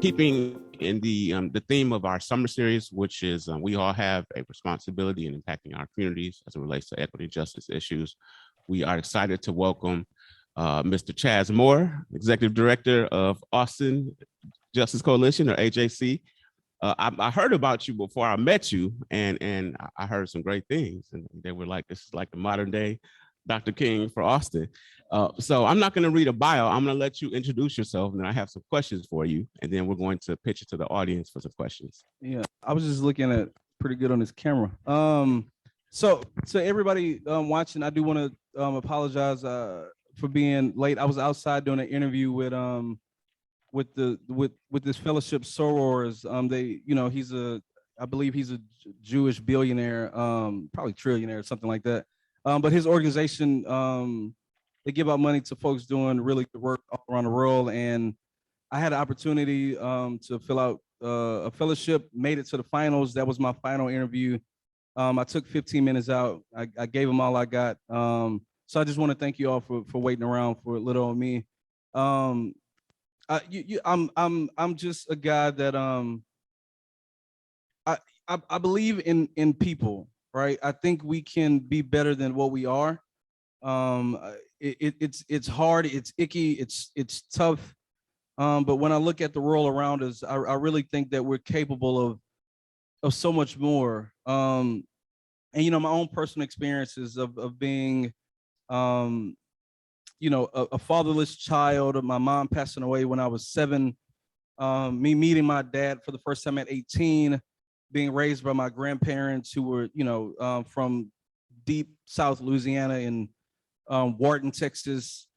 keeping in the theme of our summer series, which is we all have a responsibility in impacting our communities as it relates to equity justice issues. We are excited to welcome Mr. Chaz Moore, Executive Director of Austin Justice Coalition, or AJC. I heard about you before I met you, and I heard some great things, and they were like, this is like the modern day Dr. King for Austin. So I'm not going to read a bio. I'm going to let you introduce yourself, and then I have some questions for you, and then we're going to pitch it to the audience for some questions. Yeah, I was just looking at pretty good on this camera. So everybody watching, I do want to apologize for being late. I was outside doing an interview with this fellowship sorors. They, you know, I believe he's a Jewish billionaire, probably trillionaire or something like that. But his organization, they give out money to folks doing really good work all around the world. And I had an opportunity to fill out a fellowship, made it to the finals. That was my final interview. I took 15 minutes out. I gave them all I got. So I just want to thank you all for waiting around for a little on me. I'm just a guy that I believe in people, right? I think we can be better than what we are. It's hard, it's icky, it's tough. But when I look at the world around us, I really think that we're capable of so much more. And you know, my own personal experiences of being you know, a fatherless child, of my mom passing away when I was 7, me meeting my dad for the first time at 18, being raised by my grandparents who were, you know, from deep South Louisiana and Wharton, Texas.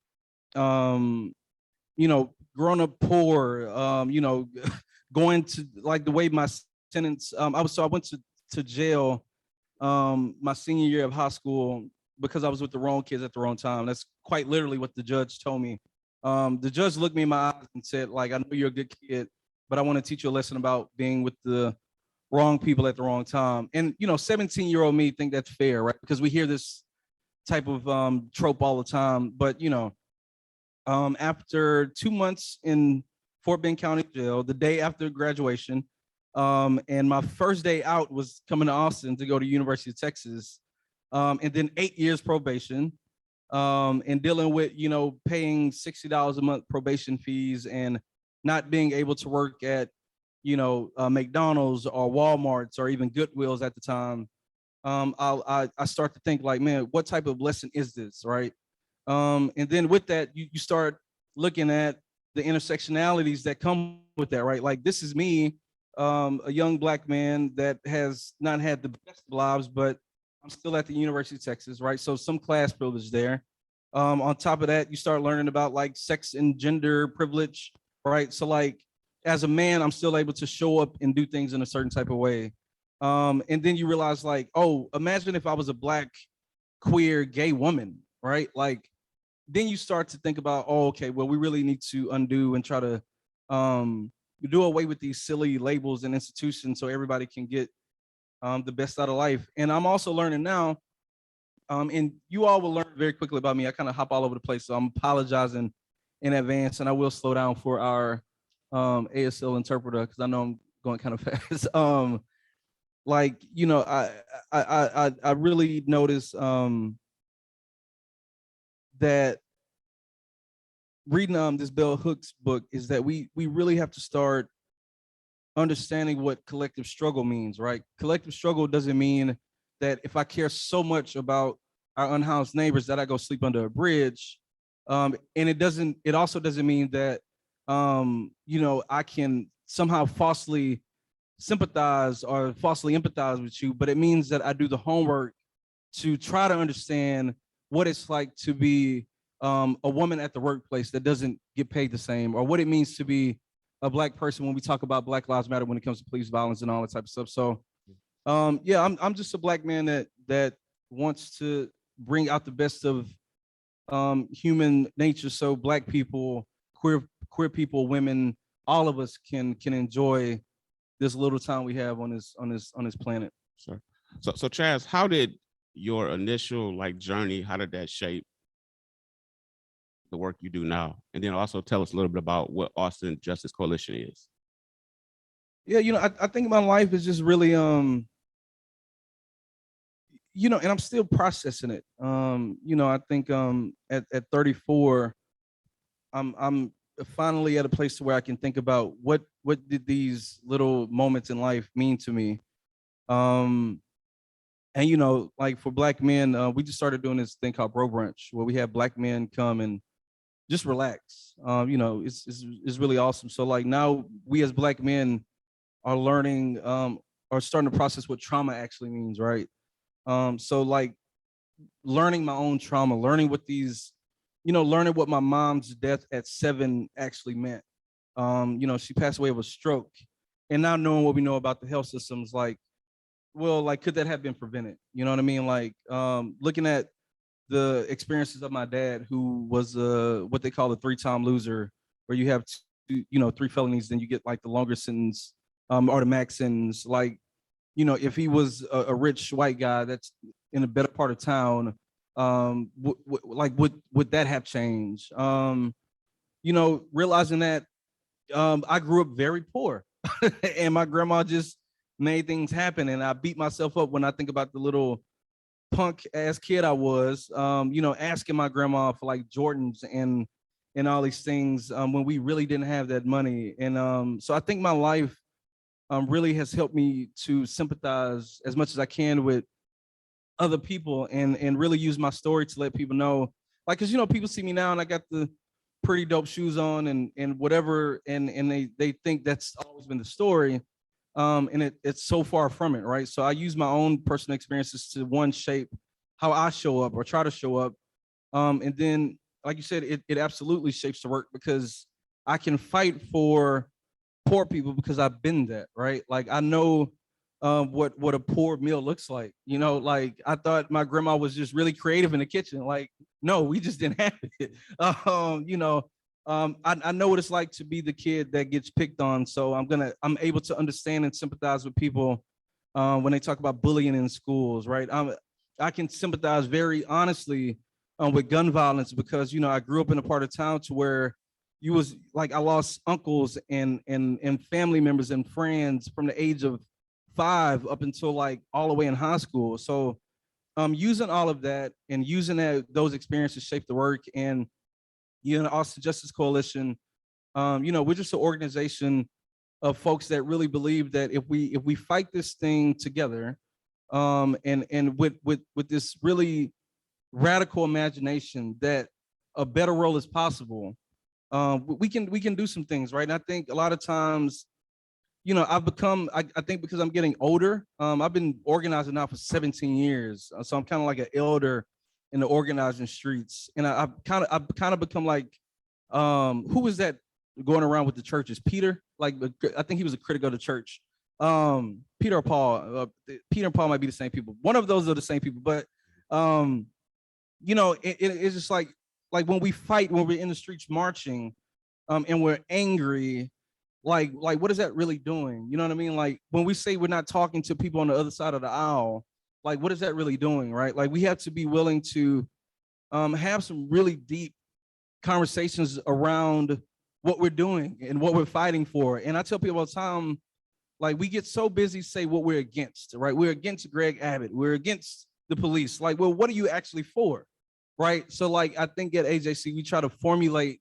You know, growing up poor, you know, going to, like, the way my sentence, I went to jail my senior year of high school because I was with the wrong kids at the wrong time. That's quite literally what the judge told me. The judge looked me in my eyes and said, like, I know you're a good kid, but I want to teach you a lesson about being with the wrong people at the wrong time. And, you know, 17-year-old me think that's fair, right? Because we hear this type of trope all the time. But, you know, after 2 months in Fort Bend County Jail, the day after graduation, and my first day out was coming to Austin to go to University of Texas, and then 8 years probation, and dealing with, you know, paying $60 a month probation fees and not being able to work at, you know, McDonald's or Walmart's or even Goodwill's at the time. I start to think, like, man, what type of lesson is this, right? And then with that, you start looking at the intersectionalities that come with that, right? Like, this is me, a young Black man that has not had the best of lives, but I'm still at the University of Texas, right? So some class privilege there. On top of that, you start learning about, like, sex and gender privilege, right? So, like, as a man, I'm still able to show up and do things in a certain type of way. And then you realize, like, oh, imagine if I was a Black, queer, gay woman, right? Like, then you start to think about, oh, okay, well, we really need to undo and try to do away with these silly labels and institutions so everybody can get the best out of life. And I'm also learning now, and you all will learn very quickly about me. I kind of hop all over the place, so I'm apologizing in advance, and I will slow down for our ASL interpreter because I know I'm going kind of fast. Like, you know, I really notice that reading this Bell Hooks book is that we really have to start understanding what collective struggle means, right? Collective struggle doesn't mean that if I care so much about our unhoused neighbors that I go sleep under a bridge. And it also doesn't mean that, you know, I can somehow falsely sympathize or falsely empathize with you, but it means that I do the homework to try to understand what it's like to be a woman at the workplace that doesn't get paid the same, or what it means to be a Black person when we talk about Black Lives Matter when it comes to police violence and all that type of stuff. So yeah, I'm just a Black man that wants to bring out the best of human nature, so Black people, queer people, women, all of us can enjoy this little time we have on this planet. Sure. So Chaz, how did your initial, like, journey, how did that shape the work you do now? And then also tell us a little bit about what Austin Justice Coalition is. Yeah, I think my life is just really and I'm still processing it. I think at 34, I'm finally at a place to where I can think about what did these little moments in life mean to me. Um, and like for Black men, we just started doing this thing called Bro Brunch, where we have Black men come and just relax. It's really awesome. So like now we as Black men are learning, are starting to process what trauma actually means, right? So like learning my own trauma, learning what learning what my mom's death at 7 actually meant. She passed away of a stroke, and now knowing what we know about the health systems, like, well, like, could that have been prevented? You know what I mean? Like, looking at the experiences of my dad, who was what they call a 3-time loser, where you have 3 felonies, then you get like the longer sentence, or the max sentence. Like, if he was a rich white guy that's in a better part of town, would that have changed? Realizing that I grew up very poor, and my grandma just made things happen, and I beat myself up when I think about the little punk ass kid I was, asking my grandma for like Jordans and all these things, when we really didn't have that money. And so I think my life really has helped me to sympathize as much as I can with other people, and really use my story to let people know, like, because people see me now and I got the pretty dope shoes on and whatever, and they think that's always been the story, and it's so far from it, right? So I use my own personal experiences to one shape how I show up or try to show up, and then like you said, it absolutely shapes the work, because I can fight for poor people because I've been that, right? Like I know what a poor meal looks like. Like I thought my grandma was just really creative in the kitchen. Like, no, we just didn't have it. I know what it's like to be the kid that gets picked on. So I'm able to understand and sympathize with people when they talk about bullying in schools, right? I can sympathize very honestly with gun violence, because I grew up in a part of town to where you was like, I lost uncles and family members and friends from the age of 5 up until like all the way in high school. So using all of that and using those experiences shape the work. And the Austin Justice Coalition, we're just an organization of folks that really believe that if we fight this thing together, and with this really radical imagination that a better world is possible, we can do some things, right? And I think a lot of times, I've become, I think because I'm getting older, I've been organizing now for 17 years. So I'm kind of like an elder in the organizing streets. And I've kind of become like, who was that going around with the churches? Peter, like, I think he was a critic of the church. Peter or Paul, Peter and Paul might be the same people. One of those are the same people, but it's just like when we fight, when we're in the streets marching, and we're angry, like what is that really doing? You know what I mean? Like when we say we're not talking to people on the other side of the aisle, like what is that really doing, right? Like we have to be willing to have some really deep conversations around what we're doing and what we're fighting for. And I tell people all the time, like we get so busy say what we're against, right? We're against Greg Abbott, we're against the police. Like, well, what are you actually for, right? So like I think at AJC we try to formulate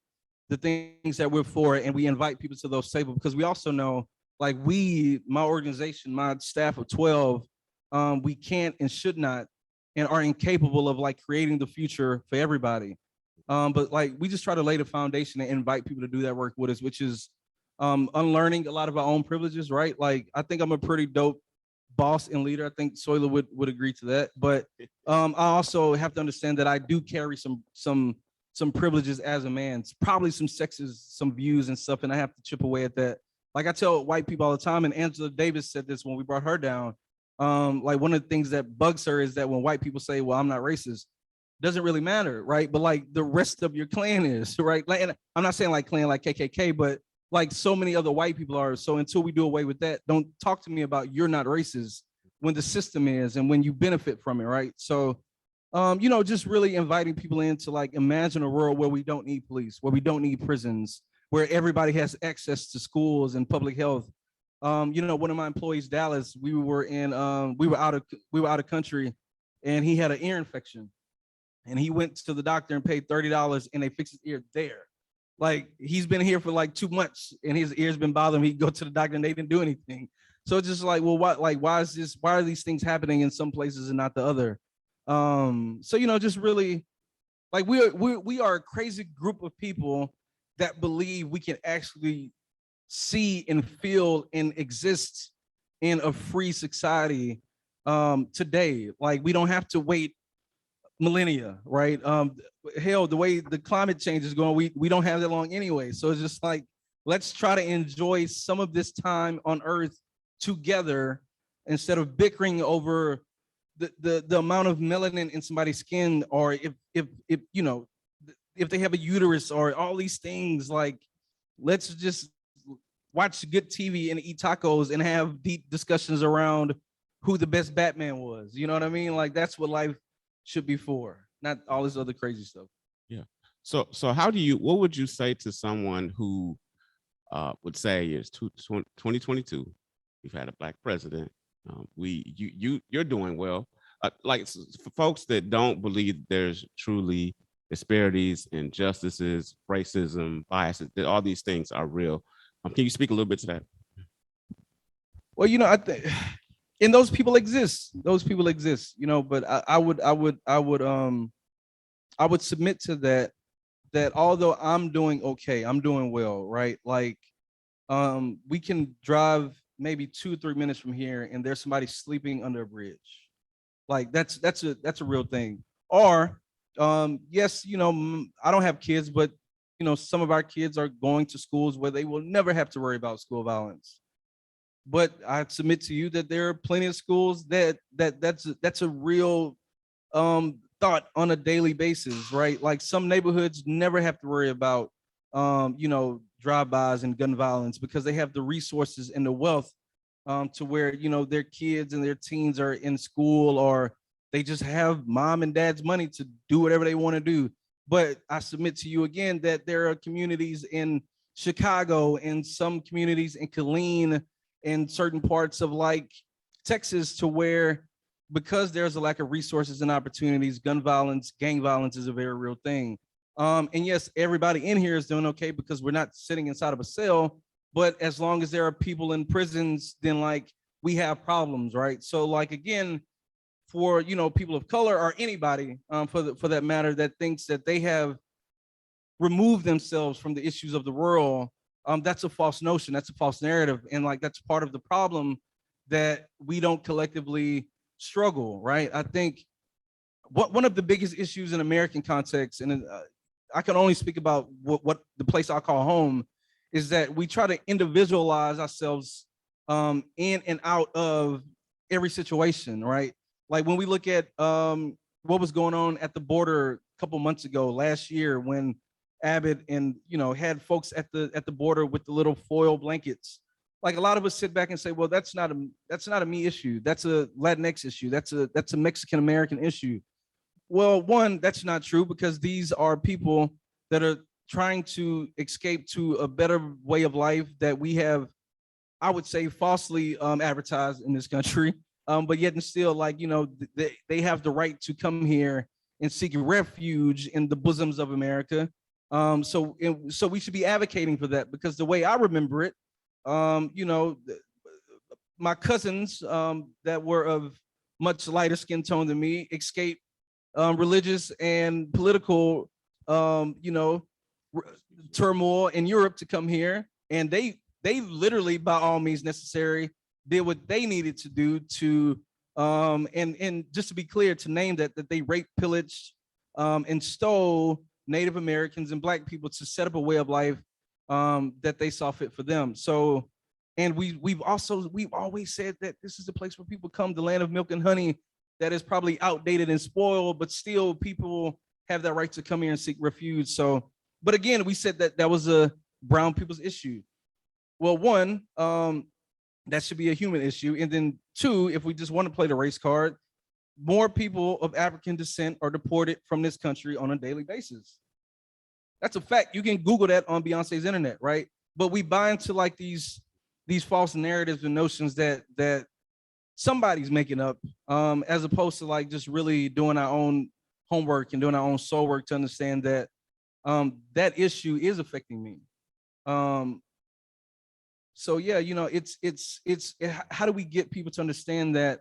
the things that we're for, and we invite people to those tables, because we also know, like my organization, my staff of 12, we can't and should not and are incapable of like creating the future for everybody. But like we just try to lay the foundation and invite people to do that work with us, which is unlearning a lot of our own privileges, right? Like I think I'm a pretty dope boss and leader. I think Soila would agree to that. But I also have to understand that I do carry some privileges as a man, it's probably some sexist, some views and stuff, and I have to chip away at that. Like I tell white people all the time, and Angela Davis said this when we brought her down. Like one of the things that bugs her is that when white people say, "Well, I'm not racist," doesn't really matter, right? But like the rest of your clan is, right? Like, and I'm not saying like clan like KKK, but like so many other white people are. So until we do away with that, don't talk to me about you're not racist when the system is and when you benefit from it, right? So just really inviting people in to like imagine a world where we don't need police, where we don't need prisons, where everybody has access to schools and public health, You know, one of my employees, Dallas, we were out of country, and he had an ear infection, and he went to the doctor and paid $30, and they fixed his ear there. Like, he's been here for like 2 months, and his ear's been bothering him. He go to the doctor and they didn't do anything. So it's just like, well, why are these things happening in some places and not the other? So, you know, just really, like, we are a crazy group of people that believe we can actually see and feel and exist in a free society today. Like, we don't have to wait millennia, right? Hell, the way the climate change is going, we don't have that long anyway. So it's just like, let's try to enjoy some of this time on Earth together instead of bickering over the amount of melanin in somebody's skin, or if you know, if they have a uterus, or all these things. Like, let's just watch good TV and eat tacos and have deep discussions around who the best Batman was. You know what I mean? Like, that's what life should be for, not all this other crazy stuff. Yeah. So what would you say to someone who would say it's 2022, we've had a Black president, you're doing well, like, for folks that don't believe there's truly disparities, injustices, racism, biases, that all these things are real, can you speak a little bit to that? Well, you know, I think, and those people exist, you know, but I would submit to that although I'm doing okay, I'm doing well, right? Like, we can drive maybe 2-3 minutes from here and there's somebody sleeping under a bridge. Like, that's a real thing. Or yes, you know, I don't have kids, but you know, some of our kids are going to schools where they will never have to worry about school violence. But I submit to you that there are plenty of schools that's a real thought on a daily basis, right? Like, some neighborhoods never have to worry about you know, drive-bys and gun violence because they have the resources and the wealth to where, you know, their kids and their teens are in school, or they just have mom and dad's money to do whatever they want to do. But I submit to you again that there are communities in Chicago and some communities in Killeen and certain parts of like Texas to where, because there's a lack of resources and opportunities, gun violence, gang violence is a very real thing. And yes, everybody in here is doing okay because we're not sitting inside of a cell, but as long as there are people in prisons, then like we have problems, right? So like, again, for, you know, people of color or anybody for that matter that thinks that they have removed themselves from the issues of the world, that's a false notion, that's a false narrative. And like, that's part of the problem that we don't collectively struggle, right? I think one of the biggest issues in American context, and I can only speak about what the place I call home, is that we try to individualize ourselves in and out of every situation, right? Like, when we look at what was going on at the border a couple months ago, last year, when Abbott and, you know, had folks at the border with the little foil blankets. Like, a lot of us sit back and say, well, that's not a me issue. That's a Latinx issue. That's a Mexican American issue. Well, one, that's not true, because these are people that are trying to escape to a better way of life that we have, I would say, falsely advertised in this country. But yet and still, like, you know, they have the right to come here and seek refuge in the bosoms of America. So we should be advocating for that, because the way I remember it, you know, my cousins that were of much lighter skin tone than me escaped religious and political, you know, turmoil in Europe to come here, and they literally, by all means necessary, did what they needed to do to, and just to be clear, to name that they raped, pillaged, and stole Native Americans and Black people to set up a way of life that they saw fit for them. So, and we've always said that this is a place where people come, the land of milk and honey, that is probably outdated and spoiled, but still people have that right to come here and seek refuge. So, but again, we said that was a brown people's issue. Well, one, that should be a human issue. And then two, if we just want to play the race card, more people of African descent are deported from this country on a daily basis. That's a fact. You can Google that on Beyonce's internet, right? But we buy into like these these false narratives and notions that somebody's making up, as opposed to like just really doing our own homework and doing our own soul work to understand that that issue is affecting me. So yeah, it's how do we get people to understand that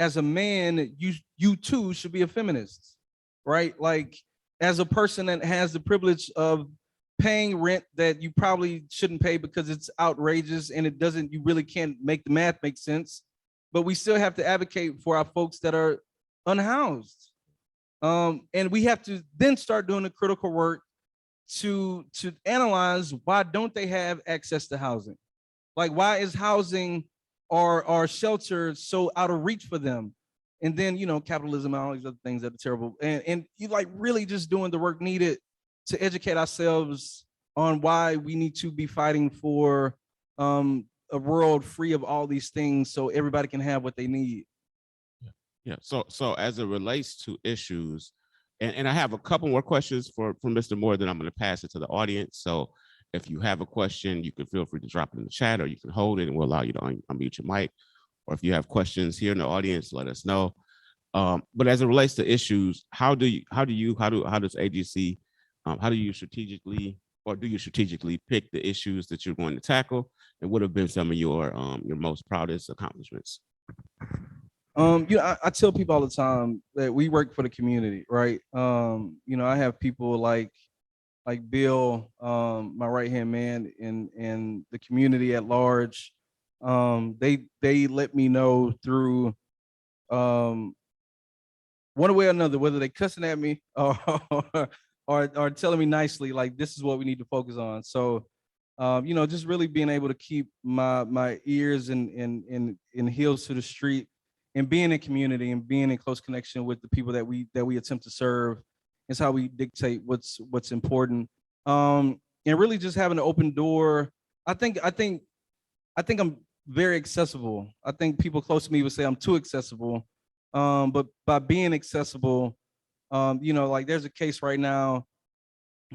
as a man, you too should be a feminist, right? Like as a person that has the privilege of paying rent that you probably shouldn't pay because it's outrageous and it doesn't, you really can't make the math make sense, but we still have to advocate for our folks that are unhoused. And we have to then start doing the critical work to analyze why don't they have access to housing? Like why is housing or shelter so out of reach for them? And then capitalism and all these other things that are terrible. And you like really just doing the work needed to educate ourselves on why we need to be fighting for a world free of all these things so everybody can have what they need. Yeah. So as it relates to issues, and I have a couple more questions for Mr. Moore, then I'm going to pass it to the audience. So if you have a question, you can feel free to drop it in the chat, or you can hold it and we'll allow you to unmute your mic. Or if you have questions here in the audience, let us know. But as it relates to issues, how does AGC, how do you strategically pick the issues that you're going to tackle, and what have been some of your most proudest accomplishments? I tell people all the time that we work for the community, right? I have people like Bill, my right hand man, and the community at large. They let me know through one way or another, whether they cussing at me or telling me nicely, like this is what we need to focus on. So just really being able to keep my ears and heels to the street, and being in community and being in close connection with the people that we attempt to serve is how we dictate what's important. And really just having an open door. I think I'm very accessible. I think people close to me would say I'm too accessible. But by being accessible, like there's a case right now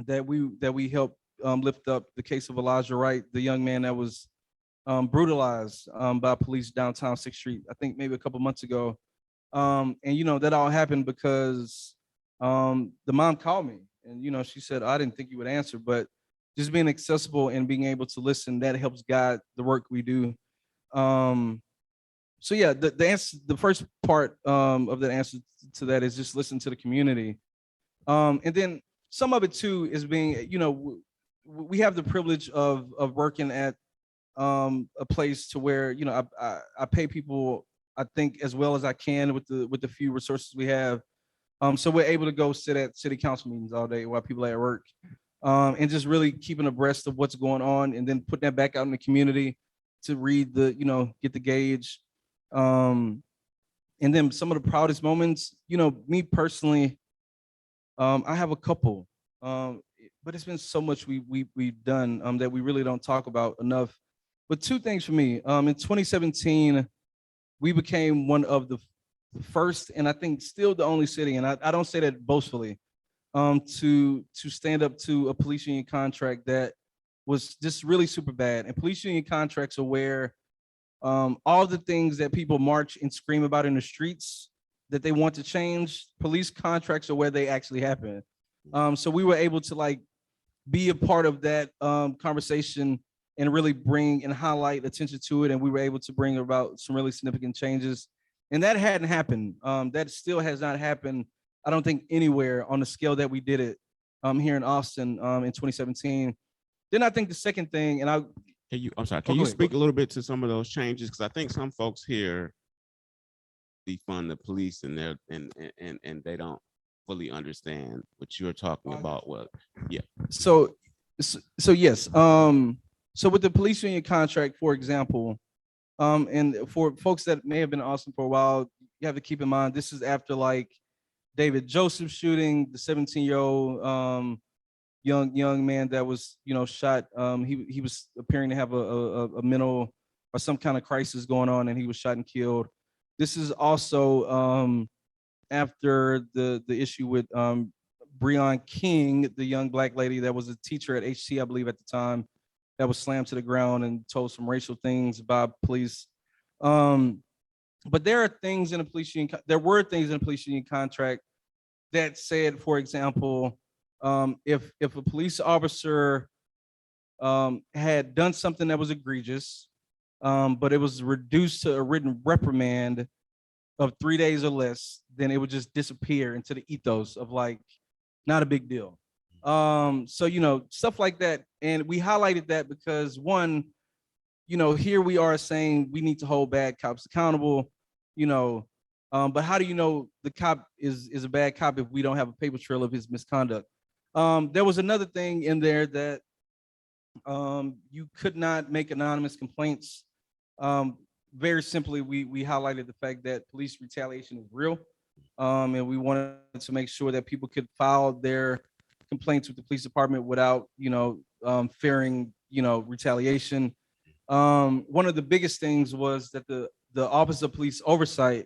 that we help lift up, the case of Elijah Wright, the young man that was brutalized by police downtown 6th Street, I think maybe a couple months ago. And that all happened because the mom called me and she said, I didn't think you would answer, but just being accessible and being able to listen, that helps guide the work we do. So yeah, the answer, the first part of the answer to that is just listen to the community. And then some of it too is being, we have the privilege of working at a place to where I pay people, I think, as well as I can with the few resources we have. So we're able to go sit at city council meetings all day while people are at work, and just really keeping abreast of what's going on, and then putting that back out in the community to read get the gauge. And then some of the proudest moments, me personally, I have a couple, but it's been so much we've done that we really don't talk about enough. But two things for me. In 2017, we became one of the first, and I think still the only city, and I don't say that boastfully, to stand up to a police union contract that was just really super bad. And police union contracts are where all the things that people march and scream about in the streets that they want to change, police contracts are where they actually happen. So we were able to be a part of that conversation and really bring and highlight attention to it. And we were able to bring about some really significant changes. And that hadn't happened. That still has not happened, I don't think, anywhere on the scale that we did it here in Austin in 2017. Then I think the second thing, and can you speak a little bit to some of those changes? Because I think some folks here defund the police and they don't fully understand what you're talking about. Well, yeah. So yes. So with the police union contract, for example, and for folks that may have been in Austin for a while, you have to keep in mind this is after David Joseph shooting, the 17-year-old young man that was shot. He was appearing to have a mental or some kind of crisis going on, and he was shot and killed. This is also after the issue with Breon King, the young Black lady that was a teacher at HC, I believe, at the time. that was slammed to the ground and told some racial things about police. But there are things in the police union. There were things in the police union contract that said, for example, if a police officer had done something that was egregious, but it was reduced to a written reprimand of 3 days or less, then it would just disappear into the ethos of like, not a big deal. So, you know, stuff like that. And we highlighted that because one, you know, here we are saying we need to hold bad cops accountable, you know, but how do you know the cop is a bad cop if we don't have a paper trail of his misconduct? There was another thing in there that you could not make anonymous complaints. Very simply, we highlighted the fact that police retaliation is real, and we wanted to make sure that people could file their complaints with the police department without, you know, fearing, you know, retaliation. One of the biggest things was that the Office of Police Oversight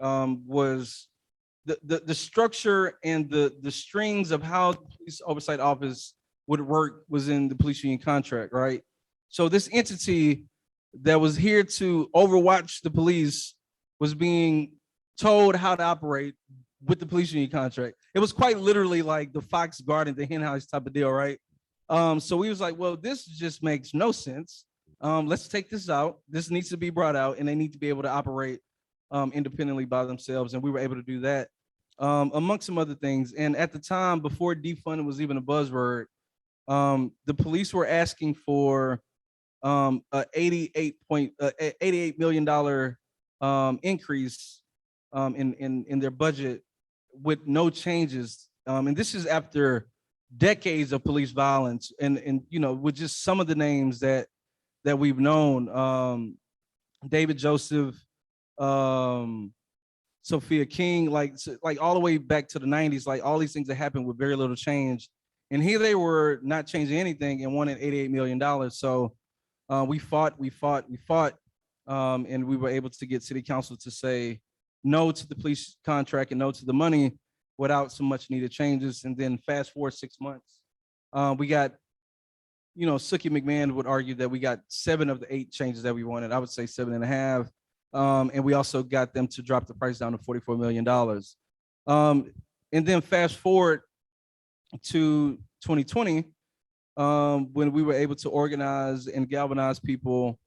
was the structure and the strings of how the Police Oversight Office would work was in the police union contract, right? So this entity that was here to overwatch the police was being told how to operate with the police union contract. It was quite literally like the fox guarding the hen house type of deal, right? So we was like, well, this just makes no sense. Let's take this out. This needs to be brought out, and they need to be able to operate independently by themselves. And we were able to do that, amongst some other things. And at the time, before defunding was even a buzzword, the police were asking for a $88 million increase in their budget with no changes. And this is after decades of police violence, and you know, with just some of the names that we've known, David Joseph, Sophia King, like all the way back to the 90s, like all these things that happened with very little change. And here they were not changing anything and wanted $88 million. So we fought, and we were able to get city council to say no to the police contract and no to the money without some much needed changes. And then fast forward 6 months, we got, you know, Sookie McMahon would argue that we got 7 of the 8 changes that we wanted. I would say 7.5. And we also got them to drop the price down to $44 million. And then fast forward to 2020, when we were able to organize and galvanize people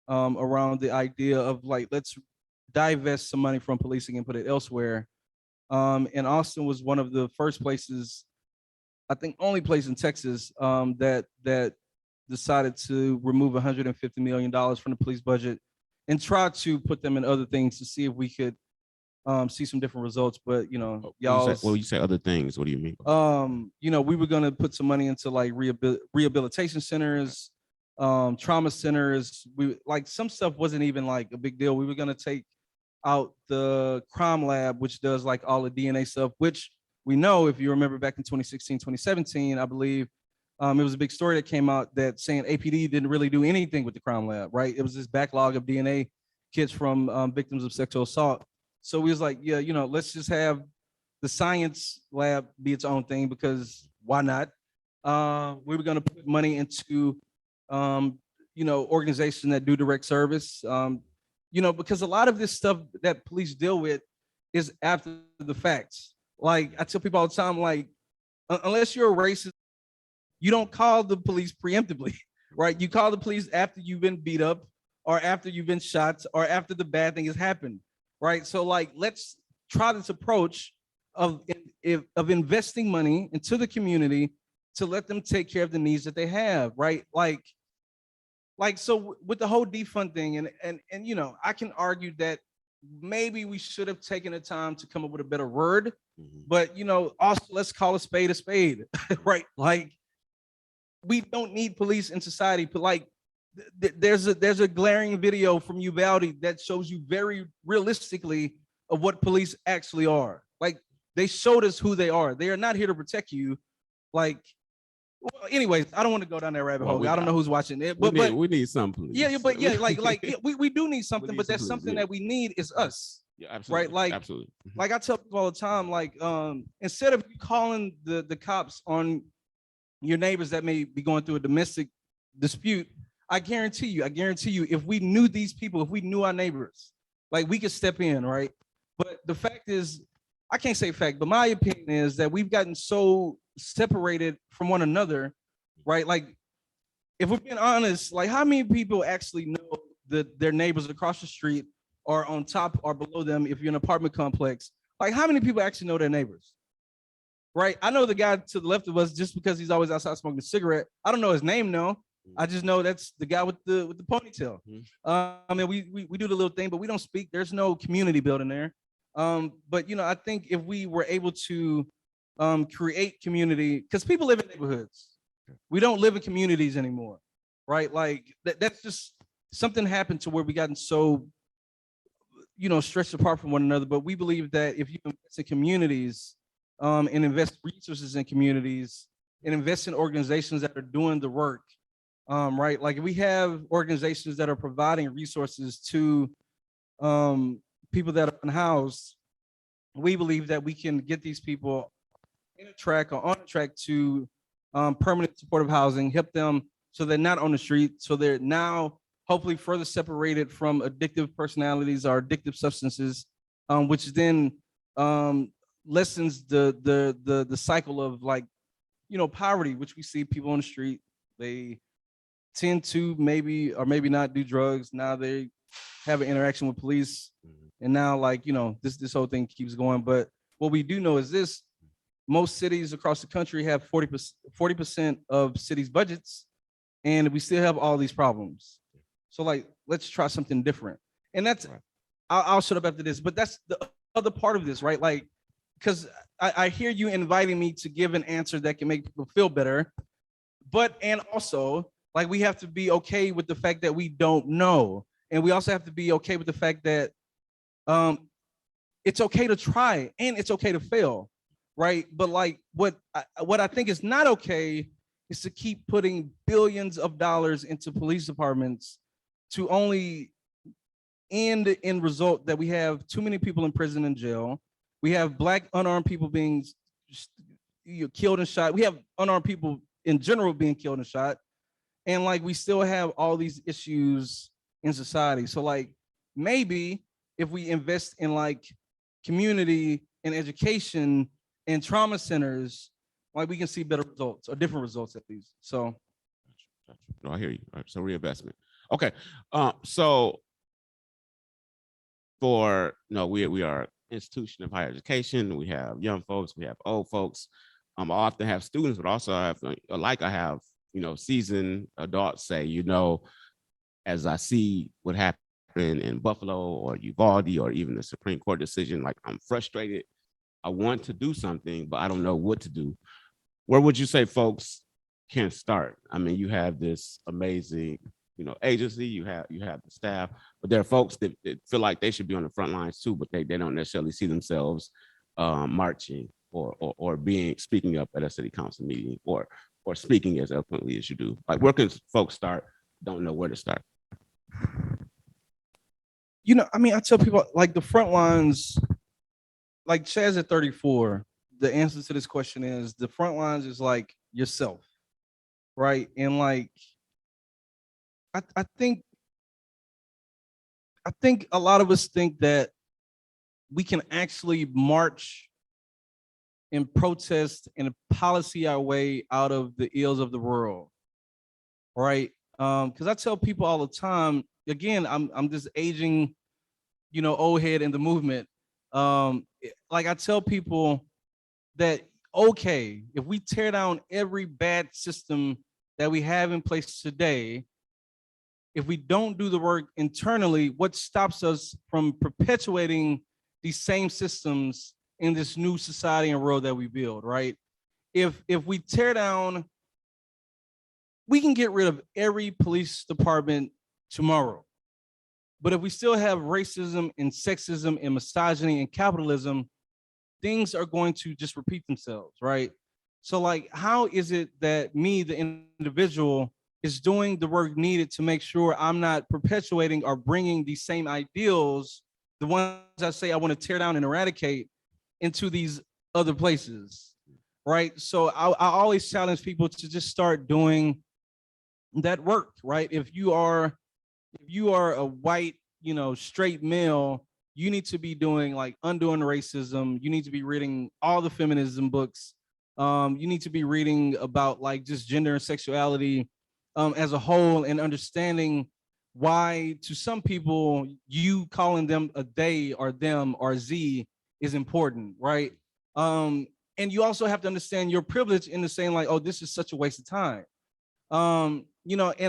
around the idea of like, let's divest some money from policing and put it elsewhere. And Austin was one of the first places, I think only place in Texas, that decided to remove $150 million from the police budget and try to put them in other things to see if we could see some different results. But, you know, y'all. Well, you say other things. What do you mean? You know, we were going to put some money into like rehabilitation centers, trauma centers. We like some stuff wasn't even like a big deal. We were going to take out the crime lab, which does like all the DNA stuff, which we know, if you remember back in 2016, 2017, I believe, it was a big story that came out that saying APD didn't really do anything with the crime lab, right? It was this backlog of DNA kits from victims of sexual assault. So we was like, yeah, you know, let's just have the science lab be its own thing, because why not? We were going to put money into, you know, organizations that do direct service, you know, because a lot of this stuff that police deal with is after the facts. Like I tell people all the time, like, unless you're a racist, you don't call the police preemptively, right? You call the police after you've been beat up or after you've been shot or after the bad thing has happened, right? So like, let's try this approach of investing money into the community to let them take care of the needs that they have, right? Like so with the whole defund thing, and you know, I can argue that maybe we should have taken the time to come up with a better word, but you know, also let's call a spade, right? Like, we don't need police in society, but like there's a glaring video from Uvalde that shows you very realistically of what police actually are. Like, they showed us who they are. They are not here to protect you. Like, well, anyways, I don't want to go down that rabbit hole. I don't know who's watching it, but we need some police. Yeah, but yeah, we do need something, but that's something that we need is us. Yeah, absolutely. Right, like absolutely. Like I tell people all the time, like instead of you calling the cops on your neighbors that may be going through a domestic dispute, I guarantee you, if we knew these people, if we knew our neighbors, like we could step in, right? But the fact is, I can't say fact, but my opinion is that we've gotten so separated from one another, right? Like, if we're being honest, like how many people actually know that their neighbors across the street are on top or below them if you're in an apartment complex? Like, how many people actually know their neighbors? Right? I know the guy to the left of us just because he's always outside smoking a cigarette. I don't know his name, no. I just know that's the guy with the ponytail. I mean, we do the little thing, but we don't speak. There's no community building there. But I think if we were able to create community, because people live in neighborhoods, we don't live in communities anymore, right? Like that's just something happened to where we gotten so stretched apart from one another. But we believe that if you invest in communities, and invest resources in communities, and invest in organizations that are doing the work, right? Like if we have organizations that are providing resources to people that are unhoused, we believe that we can get these people in a track or on a track to permanent supportive housing, help them so they're not on the street, so they're now hopefully further separated from addictive personalities or addictive substances, which then lessens the cycle of like poverty, which we see people on the street. They tend to maybe or maybe not do drugs. Now they have an interaction with police, and now like this whole thing keeps going. But what we do know is this: most cities across the country have 40% of cities' budgets, and we still have all these problems. So like, let's try something different. And that's I'll shut up after this, but that's the other part of this, right? Like, because I hear you inviting me to give an answer that can make people feel better, and also like we have to be okay with the fact that we don't know, and we also have to be okay with the fact that it's okay to try and it's okay to fail, right? But like what I think is not okay is to keep putting billions of dollars into police departments to only end in result that we have too many people in prison and jail. We have Black unarmed people being killed and shot. We have unarmed people in general being killed and shot. And like we still have all these issues in society. So like maybe if we invest in like community and education and trauma centers, like we can see better results or different results at least. So no, I hear you. All right, so reinvestment. Okay. So for we are institution of higher education. We have young folks, we have old folks. I often have students, but also I have seasoned adults say, as I see what happened in Buffalo or Uvalde or even the Supreme Court decision, like I'm frustrated. I want to do something, but I don't know what to do. Where would you say folks can start? I mean, you have this amazing agency, you have the staff, but there are folks that feel like they should be on the front lines too, but they don't necessarily see themselves marching or speaking up at a city council meeting or speaking as eloquently as you do. Like, where can folks start? Don't know where to start. I mean, I tell people like the front lines, like Chaz at 34, the answer to this question is the front lines is like yourself, right? And like I think a lot of us think that we can actually march and protest and policy our way out of the ills of the world, right? Because I tell people all the time, again, I'm this aging, old head in the movement. Like I tell people that, okay, if we tear down every bad system that we have in place today, if we don't do the work internally, what stops us from perpetuating these same systems in this new society and world that we build, right? If we tear down, we can get rid of every police department tomorrow. But if we still have racism and sexism and misogyny and capitalism, things are going to just repeat themselves, right? So like, how is it that me, the individual, is doing the work needed to make sure I'm not perpetuating or bringing these same ideals, the ones I say I want to tear down and eradicate, into these other places, right? So I always challenge people to just start doing that work, right? If you are a white, straight male, you need to be doing like Undoing Racism. You need to be reading all the feminism books. You need to be reading about like just gender and sexuality as a whole, and understanding why to some people you calling them a they or them or Z is important, right? And you also have to understand your privilege in the saying like, oh, this is such a waste of time. And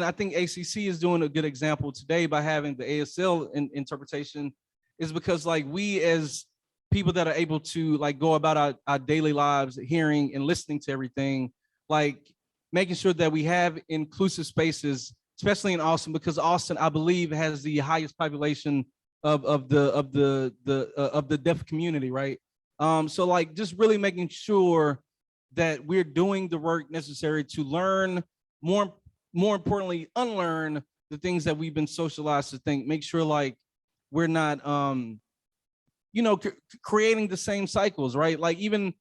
I think ACC is doing a good example today by having the ASL interpretation, is because like we as people that are able to like go about our daily lives, hearing and listening to everything, like making sure that we have inclusive spaces, especially in Austin, because Austin, I believe, has the highest population of the deaf community, right? So like just really making sure that we're doing the work necessary to learn more importantly, unlearn the things that we've been socialized to think. Make sure like we're not creating the same cycles, right? Like even,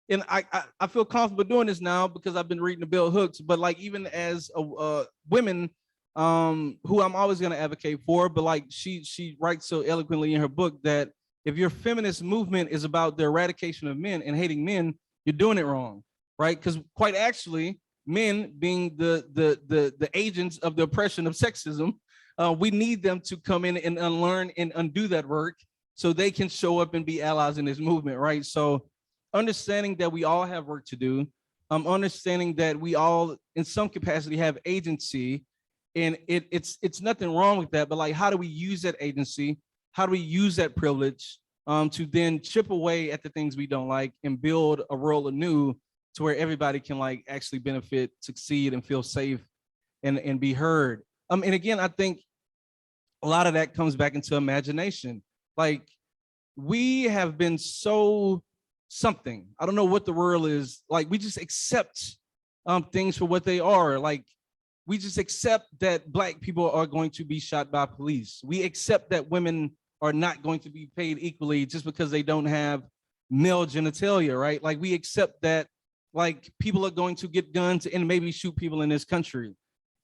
and I feel comfortable doing this now because I've been reading the Bell Hooks, but like even as women, who I'm always going to advocate for, but like she writes so eloquently in her book that if your feminist movement is about the eradication of men and hating men, you're doing it wrong, right? Because quite actually, men being the agents of the oppression of sexism, we need them to come in and unlearn and undo that work so they can show up and be allies in this movement, right? So understanding that we all have work to do, understanding that we all in some capacity have agency, and it's nothing wrong with that, but like how do we use that agency? How do we use that privilege to then chip away at the things we don't like and build a world anew to where everybody can like actually benefit, succeed, and feel safe and be heard. And again, I think a lot of that comes back into imagination. Like we have been so something, I don't know what the word is, like we just accept things for what they are. Like we just accept that Black people are going to be shot by police. We accept that women are not going to be paid equally just because they don't have male genitalia, right? Like we accept that like people are going to get guns and maybe shoot people in this country.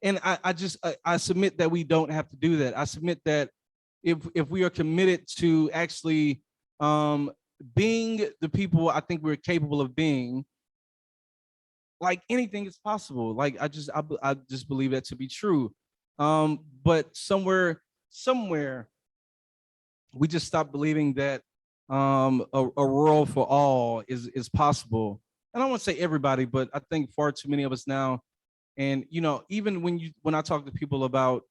And I submit that we don't have to do that. I submit that if we are committed to actually being the people I think we're capable of being, like anything is possible. Like I just believe that to be true. But somewhere we just stop believing that a world for all is possible. And I don't want to say everybody, but I think far too many of us now. And even when I talk to people about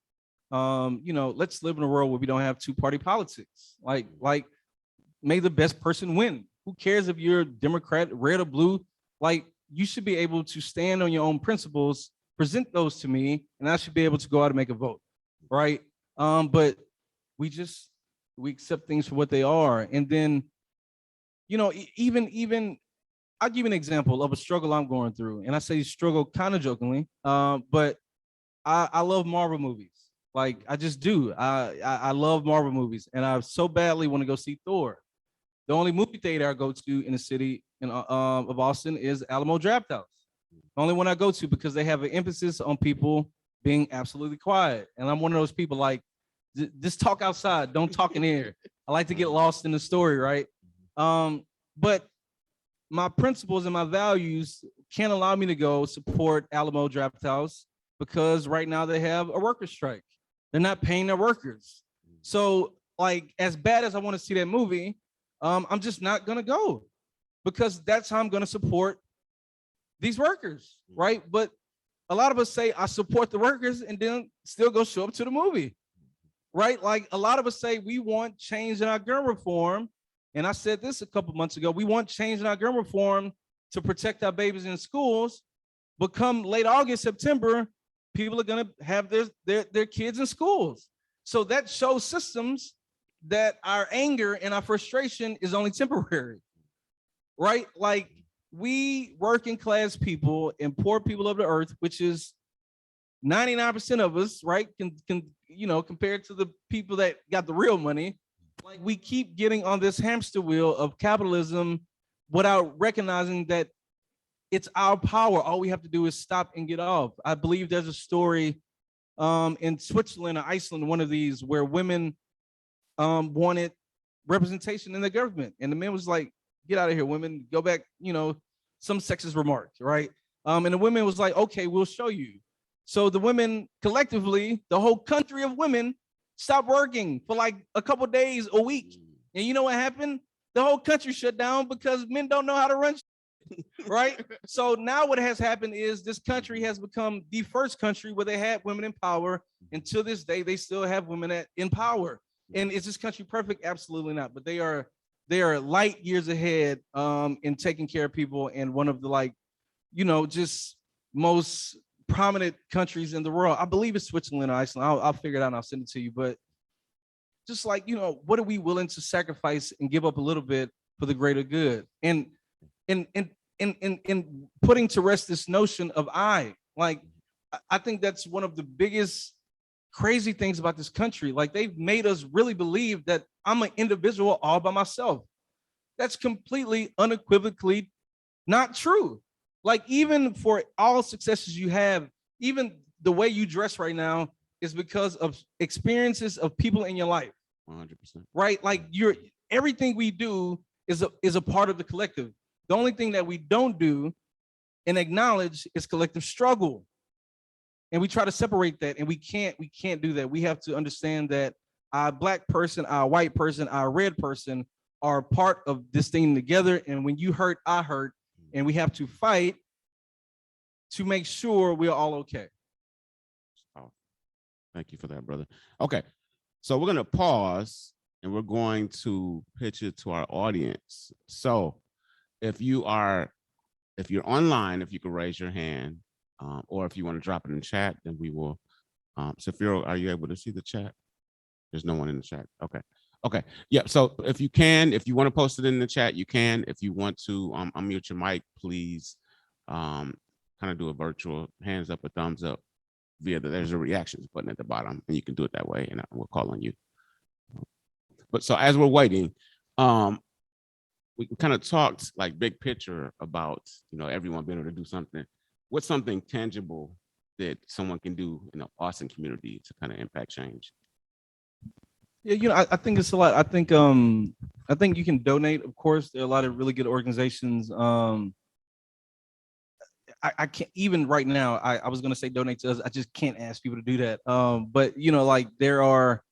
let's live in a world where we don't have two-party politics. Like may the best person win. Who cares if you're Democrat, red or blue? Like you should be able to stand on your own principles, present those to me, and I should be able to go out and make a vote, right? But we accept things for what they are. And then, even I'll give you an example of a struggle I'm going through. And I say struggle kind of jokingly, but I love Marvel movies. Like I just do. I love Marvel movies, and I so badly want to go see Thor. The only movie theater I go to in the city of Austin is Alamo Drafthouse. The only one I go to because they have an emphasis on people being absolutely quiet. And I'm one of those people like, just talk outside, don't talk in here. I like to get lost in the story, right? But my principles and my values can't allow me to go support Alamo Drafthouse because right now they have a worker strike. They're not paying their workers. So like, as bad as I want to see that movie, I'm just not gonna go because that's how I'm gonna support these workers, right? But a lot of us say I support the workers and then still go show up to the movie, right? Like a lot of us say we want change in our gun reform. And I said this a couple months ago, we want change in our gun reform to protect our babies in schools, but come late August, September, people are gonna have their kids in schools. So that shows systems that our anger and our frustration is only temporary, right? Like we working class people and poor people of the earth, which is 99% of us, right? Can compared to the people that got the real money, like we keep getting on this hamster wheel of capitalism without recognizing that it's our power. All we have to do is stop and get off. I believe there's a story in Switzerland or Iceland, one of these, where women wanted representation in the government. And the men was like, get out of here, women, go back, some sexist remarks, right? And the women was like, okay, we'll show you. So the women collectively, the whole country of women, stopped working for like a couple days, a week. And you know what happened? The whole country shut down because men don't know how to run, right? So now what has happened is this country has become the first country where they had women in power. And to this day, they still have women in power. And is this country perfect? Absolutely not. But they are light years ahead in taking care of people. And one of the just most prominent countries in the world. I believe it's Switzerland or Iceland. I'll figure it out and I'll send it to you. But just what are we willing to sacrifice and give up a little bit for the greater good? And putting to rest this notion of I think that's one of the biggest crazy things about this country. Like, they've made us really believe that I'm an individual all by myself. That's completely unequivocally not true. Like, even for all successes you have, even the way you dress right now is because of experiences of people in your life. 100%. Right? Like, everything we do is a part of the collective. The only thing that we don't do and acknowledge is collective struggle. And we try to separate that, and we can't do that. We have to understand that our Black person, our white person, our red person are part of this thing together. And when you hurt, I hurt, and we have to fight to make sure we're all okay. Oh, thank you for that, brother. Okay, so we're gonna pause and we're going to pitch it to our audience. So if you're online, if you could raise your hand, or if you want to drop it in the chat, then we will. Safiro, are you able to see the chat? There's no one in the chat. Okay. Yeah. So if you want to post it in the chat, you can. If you want to unmute your mic, please kind of do a virtual hands up or thumbs up there's a reactions button at the bottom, and you can do it that way, and we'll call on you. But so as we're waiting, we kind of talked like big picture about, everyone being able to do something. What's something tangible that someone can do in the Austin community to kind of impact change? Yeah, I think it's a lot. I think you can donate. Of course, there are a lot of really good organizations. I can't even right now. I was gonna say donate to us. I just can't ask people to do that. But there are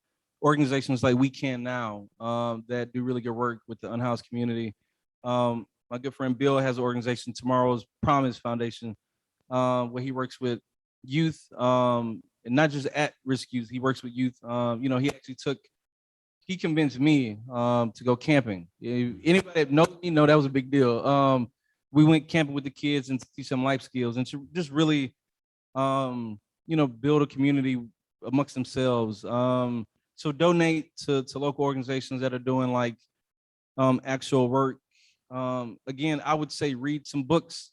organizations like We Can Now that do really good work with the unhoused community. My good friend Bill has an organization, Tomorrow's Promise Foundation, where he works with youth, and not just at-risk youth. He works with youth. He convinced me to go camping. Anybody that knows me know that was a big deal. We went camping with the kids and teach them life skills and to just really, build a community amongst themselves. So donate to local organizations that are doing actual work. Again, I would say read some books.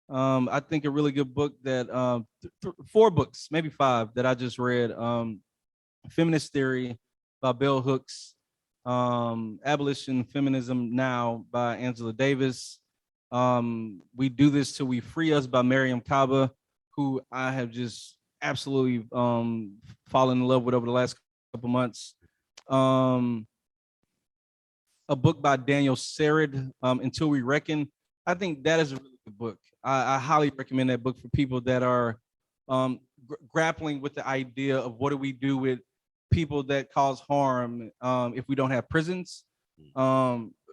I think a really good book that 4 books, maybe 5 that I just read. Feminist Theory by Bell Hooks, Abolition Feminism Now by Angela Davis. We Do This Till We Free Us by Mariam Kaba, who I have just absolutely fallen in love with over the last couple months. A book by Daniel Serid, Until We Reckon. I think that is a really good book. I highly recommend that book for people that are grappling with the idea of what do we do with people that cause harm if we don't have prisons.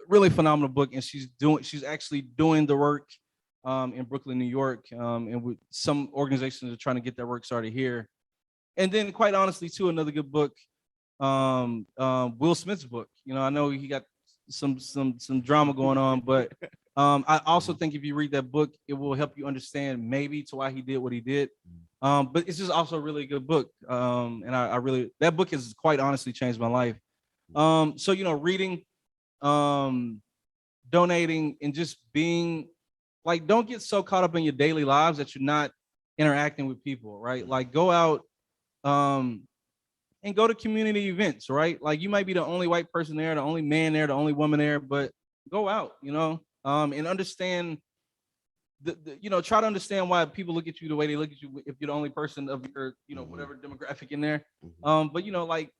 Really phenomenal book, and she's actually doing the work in Brooklyn, New York, and with some organizations are trying to get their work started here. And then, quite honestly, too, another good book, Will Smith's book. I know he got some drama going on, but I also think if you read that book, it will help you understand maybe to why he did what he did. But it's just also a really good book, and I really, that book has quite honestly changed my life. So reading, donating, and just being don't get so caught up in your daily lives that you're not interacting with people, right? Like, go out and go to community events, right? Like, you might be the only white person there, the only man there, the only woman there, but go out, and understand try to understand why people look at you the way they look at you if you're the only person of your, whatever demographic in there. But like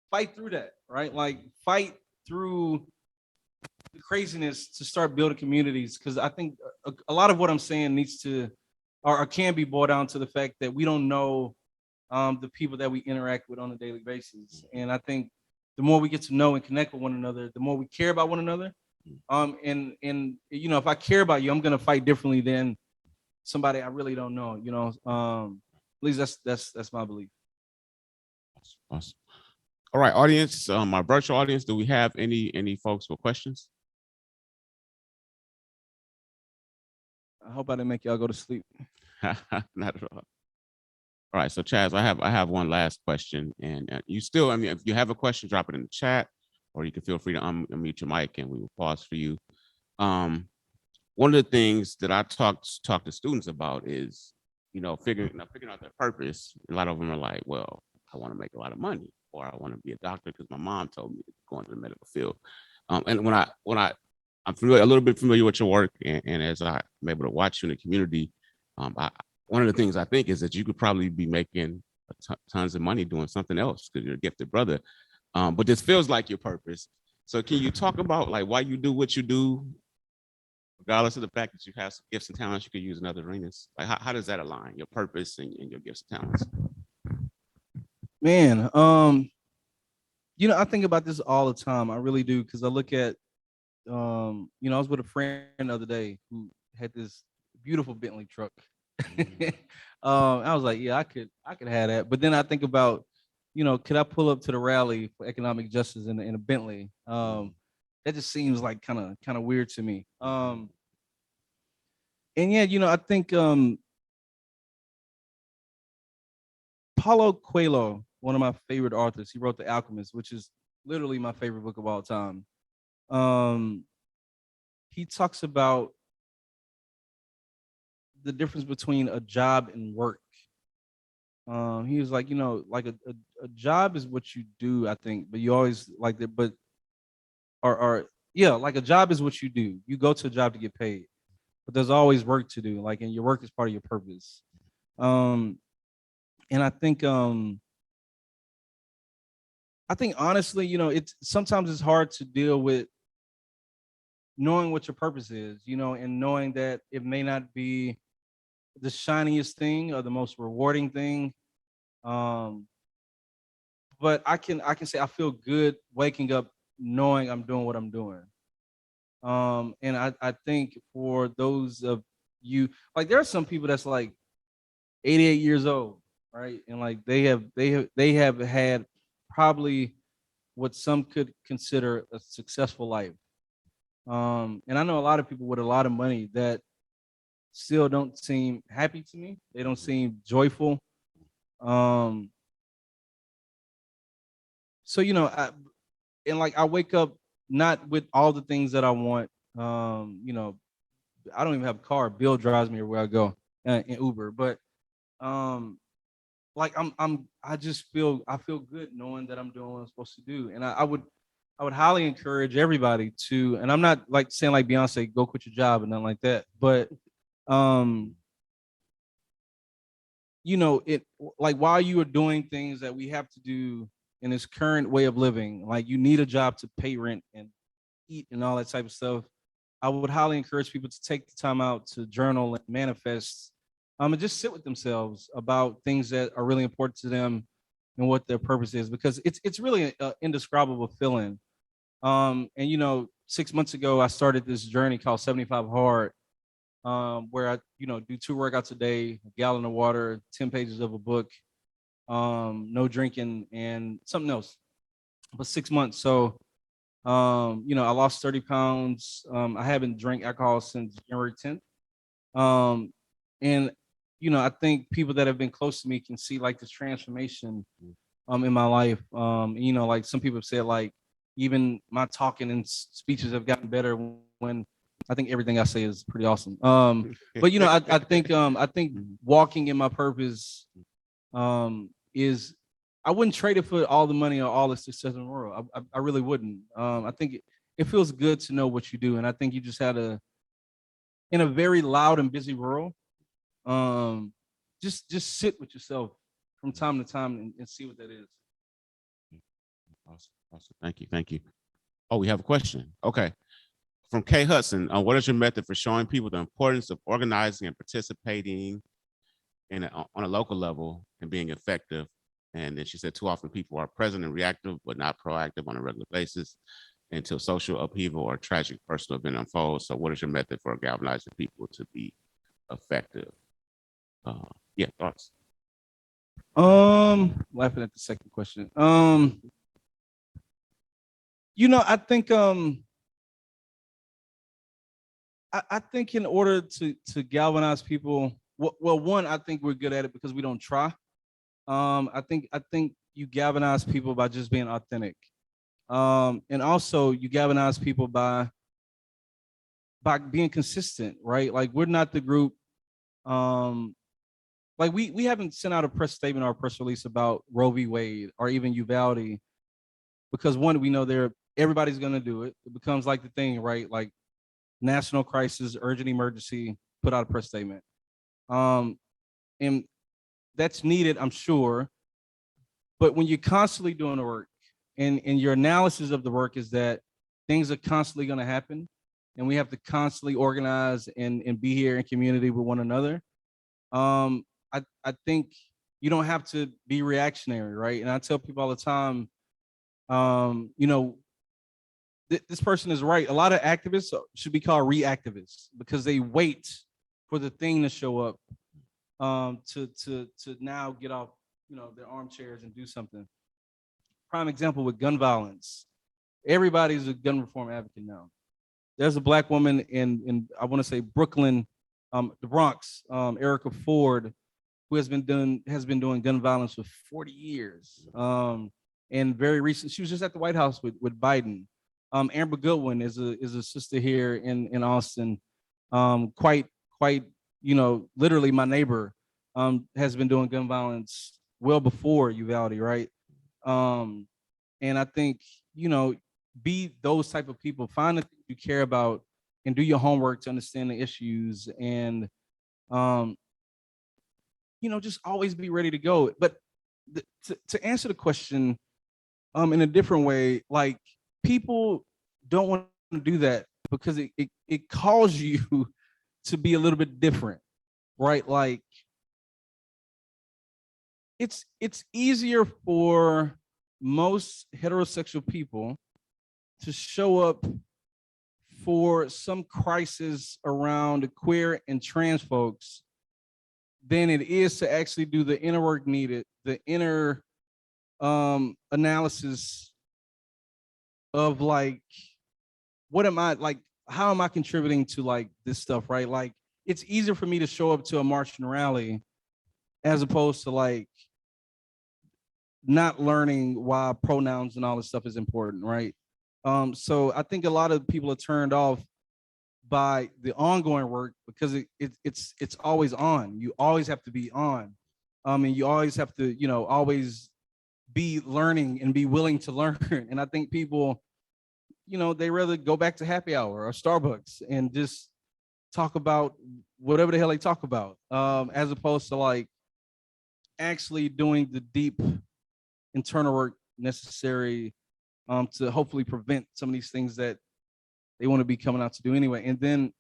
fight through that, right? Like fight through the craziness to start building communities. Because I think a lot of what I'm saying needs to or can be boiled down to the fact that we don't know the people that we interact with on a daily basis. And I think the more we get to know and connect with one another, the more we care about one another. And if I care about you, I'm gonna fight differently than somebody I really don't know. At least that's my belief. Awesome. All right, audience, my virtual audience, do we have any folks with questions? I hope I didn't make y'all go to sleep. Not at all. All right, so Chaz, I have one last question, and you still, I mean, if you have a question, drop it in the chat, or you can feel free to unmute your mic, and we will pause for you. One of the things that I talk to students about is, figuring out their purpose. A lot of them are like, well, I want to make a lot of money, or I want to be a doctor because my mom told me to go into the medical field. And when I'm a little bit familiar with your work, and as I'm able to watch you in the community, one of the things I think is that you could probably be making tons of money doing something else because you're a gifted brother. But this feels like your purpose. So can you talk about like why you do what you do, regardless of the fact that you have some gifts and talents you could use in other arenas? Like how does that align, your purpose and your gifts and talents? Man, I think about this all the time. I really do, because I look at, I was with a friend the other day who had this beautiful Bentley truck. I was like, yeah, I could have that. But then I think about, could I pull up to the rally for economic justice in a Bentley? That just seems like kind of weird to me. And yeah, I think Paulo Coelho, one of my favorite authors, he wrote The Alchemist, which is literally my favorite book of all time. He talks about the difference between a job and work. He was like, like a job is what you do, I think, but you always like that, but like a job is what you do. You go to a job to get paid, but there's always work to do, like, and your work is part of your purpose. And I think honestly, it's sometimes it's hard to deal with knowing what your purpose is, and knowing that it may not be the shiniest thing or the most rewarding thing. But I can say I feel good waking up knowing I'm doing what I'm doing. And I think for those of you, like there are some people that's like 88 years old, right? And like they have had probably what some could consider a successful life. And I know a lot of people with a lot of money that still don't seem happy to me. They don't seem joyful. So I wake up not with all the things that I want. I don't even have a car. Bill drives me where I go in Uber, but I feel good knowing that I'm doing what I'm supposed to do. And I would highly encourage everybody to, and I'm not like saying like Beyonce, go quit your job and nothing like that, but it like while you are doing things that we have to do in this current way of living, like you need a job to pay rent and eat and all that type of stuff. I would highly encourage people to take the time out to journal and manifest, and just sit with themselves about things that are really important to them and what their purpose is, because it's really an indescribable feeling. And 6 months ago, I started this journey called 75 Hard, where I do 2 workouts a day, a gallon of water, 10 pages of a book, no drinking, and something else. But 6 months, so I lost 30 pounds. I haven't drank alcohol since January 10th. And I think people that have been close to me can see like this transformation in my life. Like some people have said, like even my talking and speeches have gotten better when I think everything I say is pretty awesome. But I think walking in my purpose is, I wouldn't trade it for all the money or all the success in the world. I really wouldn't. I think it feels good to know what you do, and I think you just had to in a very loud and busy world, just sit with yourself from time to time and see what that is. Awesome. Awesome. Thank you. Thank you. Oh, we have a question. Okay. From Kay Hudson, what is your method for showing people the importance of organizing and participating on a local level and being effective? And then she said, too often people are present and reactive, but not proactive on a regular basis until social upheaval or tragic personal event unfolds. So what is your method for galvanizing people to be effective? Yeah, thoughts? Laughing at the second question. I think I think in order to galvanize people, well, one, I think we're good at it because we don't try. I think you galvanize people by just being authentic. And also you galvanize people by being consistent, right? Like we're not the group, like we haven't sent out a press statement or a press release about Roe v. Wade or even Uvalde, because one, we know everybody's gonna do it. It becomes like the thing, right? Like national crisis, urgent emergency, put out a press statement. And that's needed, I'm sure. But when you're constantly doing the work and your analysis of the work is that things are constantly going to happen and we have to constantly organize and be here in community with one another, I think you don't have to be reactionary, right? And I tell people all the time, this person is right. A lot of activists should be called reactivists because they wait for the thing to show up to now get off, their armchairs and do something. Prime example with gun violence. Everybody's a gun reform advocate now. There's a Black woman in I want to say Brooklyn, the Bronx, Erica Ford, who has been doing gun violence for 40 years. And very recent, she was just at the White House with Biden. Amber Goodwin is a sister here in Austin, quite literally my neighbor, has been doing gun violence well before Uvalde, right? And I think be those type of people, find the things you care about, and do your homework to understand the issues, and just always be ready to go. But to answer the question in a different way, like people don't want to do that because it calls you to be a little bit different, right? Like it's easier for most heterosexual people to show up for some crisis around queer and trans folks than it is to actually do the inner work needed, the inner analysis of like, what am I like? How am I contributing to like this stuff, right? Like, it's easier for me to show up to a march and rally as opposed to like not learning why pronouns and all this stuff is important, right? So I think a lot of people are turned off by the ongoing work because it's always on. You always have to be on, and you always have to always be learning and be willing to learn. And I think people, they rather go back to happy hour or Starbucks and just talk about whatever the hell they talk about, as opposed to like actually doing the deep internal work necessary to hopefully prevent some of these things that they want to be coming out to do anyway. And then,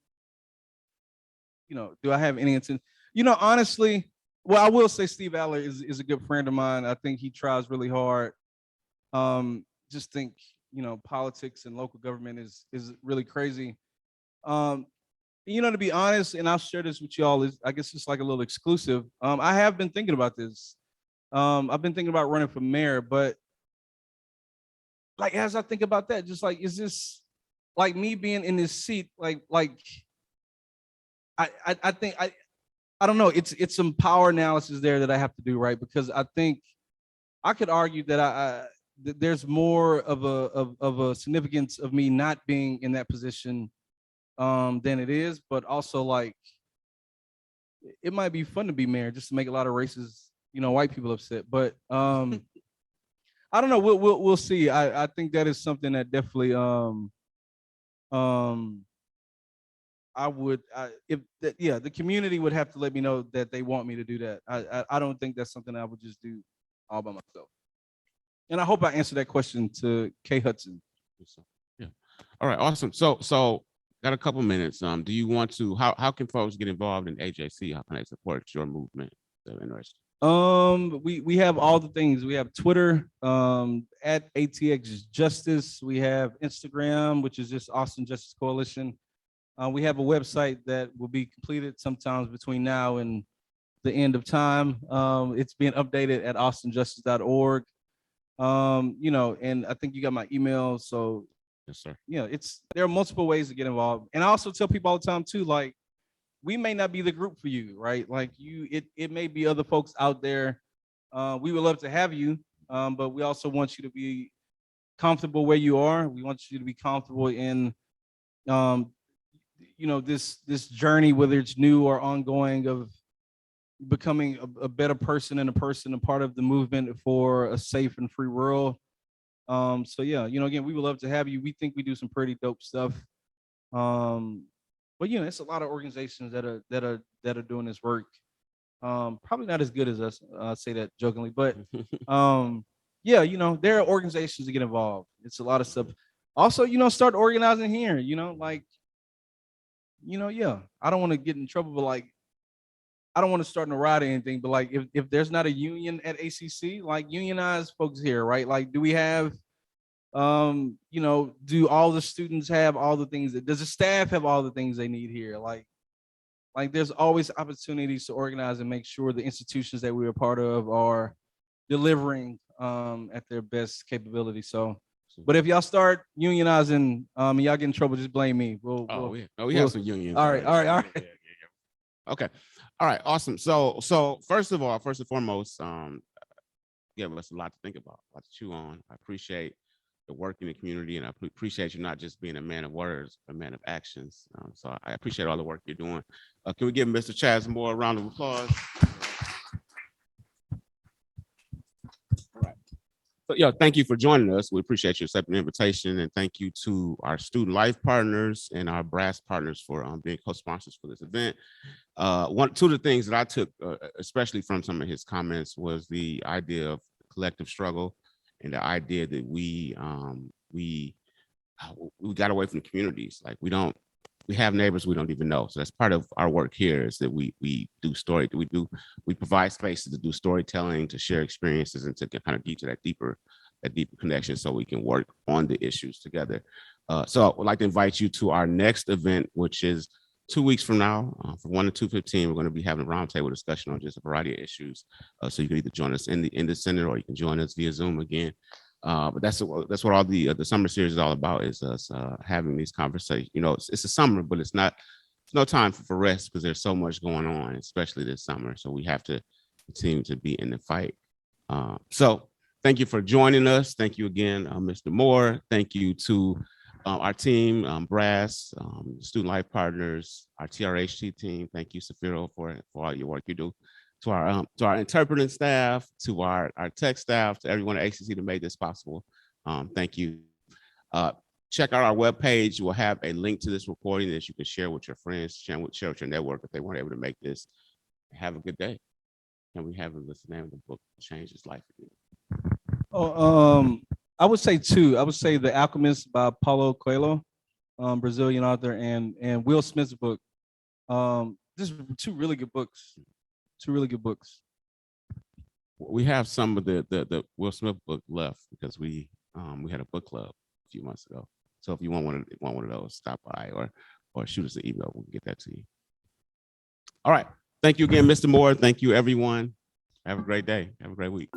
do I have any intent? Honestly, well, I will say Steve Aller is a good friend of mine. I think he tries really hard. Just think, politics and local government is really crazy. To be honest, and I'll share this with y'all, is I guess it's like a little exclusive. I have been thinking about this. I've been thinking about running for mayor, but like as I think about that, just like, is this like me being in this seat? Like I think I don't know. It's some power analysis there that I have to do, right? Because I think I could argue that there's more of a significance of me not being in that position than it is, but also like it might be fun to be mayor just to make a lot of racist, white people upset. But I don't know. We'll see. I think that is something that definitely the community would have to let me know that they want me to do that. I don't think that's something I would just do all by myself. And I hope I answered that question to Kay Hudson. Yeah. All right. Awesome. So got a couple minutes. Do you want to? How can folks get involved in AJC? How can they support your movement? They're interested. We have all the things. We have Twitter at ATX Justice. We have Instagram, which is just Austin Justice Coalition. We have a website that will be completed sometimes between now and the end of time. It's being updated at austinjustice.org. And I think you got my email. So yes, sir. There are multiple ways to get involved. And I also tell people all the time too, like, we may not be the group for you, right? Like it may be other folks out there. We would love to have you, but we also want you to be comfortable where you are. We want you to be comfortable in, this journey, whether it's new or ongoing, of becoming a better person and a part of the movement for a safe and free world. Again, we would love to have you. We think we do some pretty dope stuff. But it's a lot of organizations that are doing this work. Probably not as good as us. I say that jokingly, but there are organizations to get involved. It's a lot of stuff. Also, start organizing here. I don't want to get in trouble, but like, I don't want to start a riot or anything. But like, if there's not a union at ACC, like, unionize folks here, right? Like, do we have do all the students have all the things does the staff have all the things they need here? Like there's always opportunities to organize and make sure the institutions that we're a part of are delivering at their best capability. So, but if y'all start unionizing and y'all get in trouble, just blame me. We have some unions. All right. Yeah. Okay. All right. Awesome. So first and foremost, give us a lot to think about, a lot to chew on. I appreciate the work in the community, and I appreciate you not just being a man of words, a man of actions. So I appreciate all the work you're doing. Can we give Mr. Chaz Moore a round of applause? All right. So thank you for joining us. We appreciate you accepting the invitation, and thank you to our student life partners and our brass partners for being co-sponsors for this event. Two of the things that I took, especially from some of his comments, was the idea of collective struggle, and the idea that we got away from the communities. Like, we have neighbors we don't even know. So that's part of our work here, is that we provide spaces to do storytelling, to share experiences, and to kind of get to that deeper connection, so we can work on the issues together. So I would like to invite you to our next event, which is 2 weeks from now, from 1 to 2:15. We're going to be having a roundtable discussion on just a variety of issues. So you can either join us in the center, or you can join us via Zoom again. But that's what all the summer series is all about, is us having these conversations. It's a summer, but it's no time for rest, because there's so much going on, especially this summer. So we have to continue to be in the fight. So thank you for joining us. Thank you again, Mr. Moore. Thank you to our team, Brass, Student Life Partners, our TRHT team. Thank you, Safiro, for all your work you do. To our interpreting staff, to our tech staff, to everyone at ACC that made this possible. Thank you. Check out our webpage. We'll have a link to this recording that you can share with your friends, share with your network if they weren't able to make this. Have a good day. And we have the name of the book, Change His Life Again. I would say two. I would say The Alchemist by Paulo Coelho, Brazilian author, and Will Smith's book. Just two really good books. We have some of the Will Smith book left, because we had a book club a few months ago. So if you want one of those, stop by or shoot us an email. We'll get that to you. All right. Thank you again, Mr. Moore. Thank you, everyone. Have a great day. Have a great week.